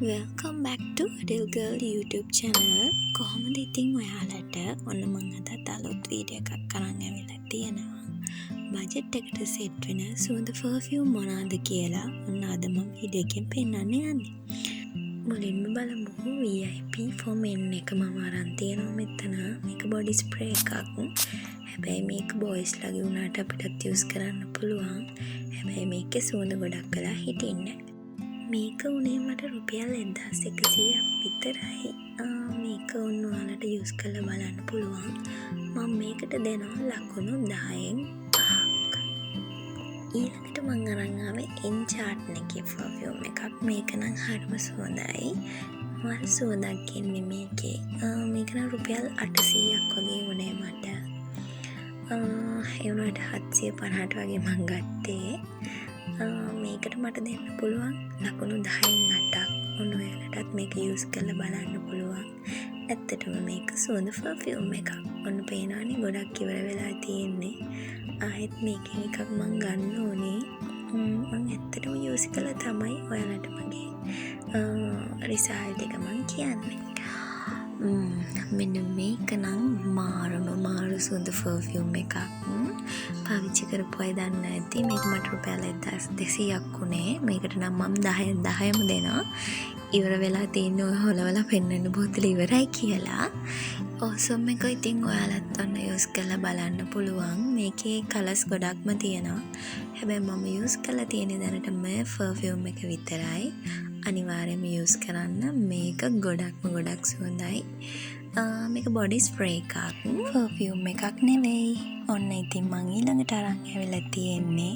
Welcome back to Adele Girl YouTube channel. කොහොමද ඉතින් ඔයාලට ඔන්න මම අදත් අලුත් වීඩියෝ එකක් අරන් ඇවිල්ලා තියෙනවා. බජට් එකට සෙට් වෙන සුවඳ perfume මොනවාද කියලා ඔන්න අද මම වීඩියෝ එකෙන් පෙන්නන්න යන්නේ. මුලින්ම බලමු VIP for men එක මම අරන් තියෙනවා මෙතන. මේක body spray එකක්. හැබැයි මේක boys ලගේ උනාට අපිටත් use කරන්න පුළුවන්. හැබැයි මේකේ සුවඳ ගොඩක් වෙලා හිටින්නේ නැහැ. මේක උනේ මට රුපියල් 1100ක් විතරයි. මේක ඔන්න ඔයාලට යූස් කරලා බලන්න පුළුවන්. මම මේකට දෙනවා ලකුණු 10න් 5ක්. ඊළඟට මම අරන් ආවේ එන්චාර්ට් එකේ perfume එකක්. මේක නම් හරිම සුවඳයි. මල් සුවඳක් එන්නේ මේකේ. මේක නම් රුපියල් 800ක් වගේ වුණේ මට. ඒ වුණාට 750ට වගේ මම ගත්තේ. මේකට මට දෙන්න පුළුවන් ලකුණු 10න් 8ක්. ඔන්න ඔයාලටත් මේක යූස් කරලා බලන්න පුළුවන්. ඇත්තටම මේක සුවඳ perfume එකක්. ඔන්න පේනවනේ ගොඩක් ඉවර වෙලා තියෙන්නේ. ආයෙත් මේකෙන් එකක් මම ගන්න ඕනේ. මම ඇත්තටම යූස් කළා තමයි ඔයාලට මගේ රිසල්ට් එක මම කියන්නේ. මෙන්න මේක නම් මාරු සුවඳ perfume එකක්. පාවිච්චි කරපු අය දන්න ඇති. මේක මට රුපියල් 1200ක් උනේ. මේකට නම් මම 10ම දෙනවා. ඉවර වෙලා තියෙන්නේ ඔය හොලවලා පෙන්වන්න බෝතල ඉවරයි කියලා. ඕසම් එක ඉතින් ඔයාලත් ඔන්න යූස් කරලා බලන්න පුළුවන්. මේකේ කලර්ස් ගොඩක්ම තියෙනවා. හැබැයි මම යූස් කරලා තියෙන්නේ දැනට මේ perfume එක විතරයි. අනිවාර්යයෙන්ම යූස් කරන්න. මේක ගොඩක් සුවඳයි. මේක බොඩි ස්ප්‍රේ එකක්. perfume එකක් නෙවෙයි. ඔන්න ඉතින් මං ඊළඟට අරන් ඇවිල්ලා තියෙන්නේ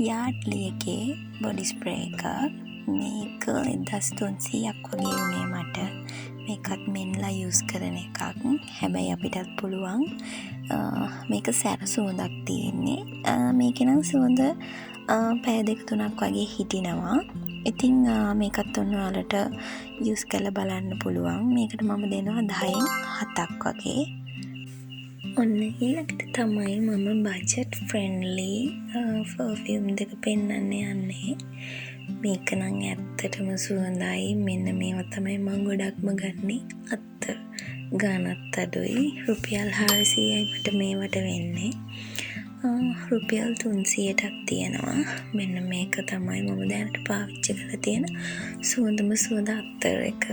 යාඩ්ලි එකේ බොඩි ස්ප්‍රේ එකක්. මේක 1300ක් වගේ වුණේ මට. මේකත් මෙන්ලා යූස් කරන එකක්. හැබැයි අපිටත් පුළුවන් මේක සැර සුවඳක් තියෙන්නේ. මේකේ නම් සුවඳ පැය 2-3ක් වගේ හිටිනවා. ඉතින් මේකත් ඔන්න ඔයාලට යූස් කරලා බලන්න පුළුවන්. මේකට මම දෙනවා 10න් 7ක් වගේ. ඔන්න ඊළඟට තමයි මම බජට් ෆ්‍රෙන්ඩ්ලි perfume දෙක පෙන්වන්න යන්නේ. මේක නම් ඇත්තටම සුවඳයි. මෙන්න මේවා තමයි මම ගොඩක්ම ගන්නේ. අත්තර ගානත් අඩුයි. රුපියල් 400යි මට මේවට වෙන්නේ. රුපියල් 300ටක් තියෙනවා. මෙන්න මේක තමයි මම දැනට පාවිච්චි කරලා තියෙන සුවඳ අත්තර එක.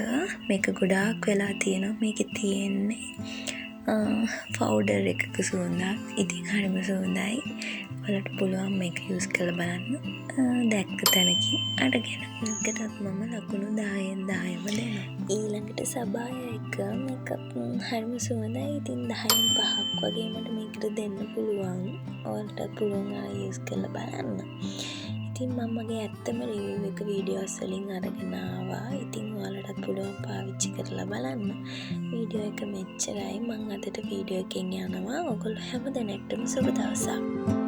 මේක ගොඩාක් වෙලා තියෙනවා. මේකේ තියෙන්නේ පවුඩර් එකක සුවඳක්. ඉතින් හරිම සුවඳයි. ඔයාලට පුළුවන් මේක යූස් කරලා බලන්න. දැක්ක තැනකින් අරගෙන මේකටත් මම ලකුණු 10න් 10ම දෙනවා. ඊළඟට සබාය එක මේක හරිම සුවඳයි. ඉතින් 10න් 5ක් වගේ මට මේකට දෙන්න පුළුවන්. ඔයාලට පුළුවන් යූස් කරලා බලන්න. ඉතින් මම මගේ ඇත්තම රිවිව් එක වීඩියෝස් වලින් අරගෙන ආවා. ඉතින් ඔයාලටත් පුළුවන් පාවිච්චි කරලා බලන්න. වීඩියෝ එක මෙච්චරයි. මම අදට වීඩියෝ එකෙන් යනවා. ඔයගොල්ලෝ හැම දිනෙකටම සුබ දවසක්.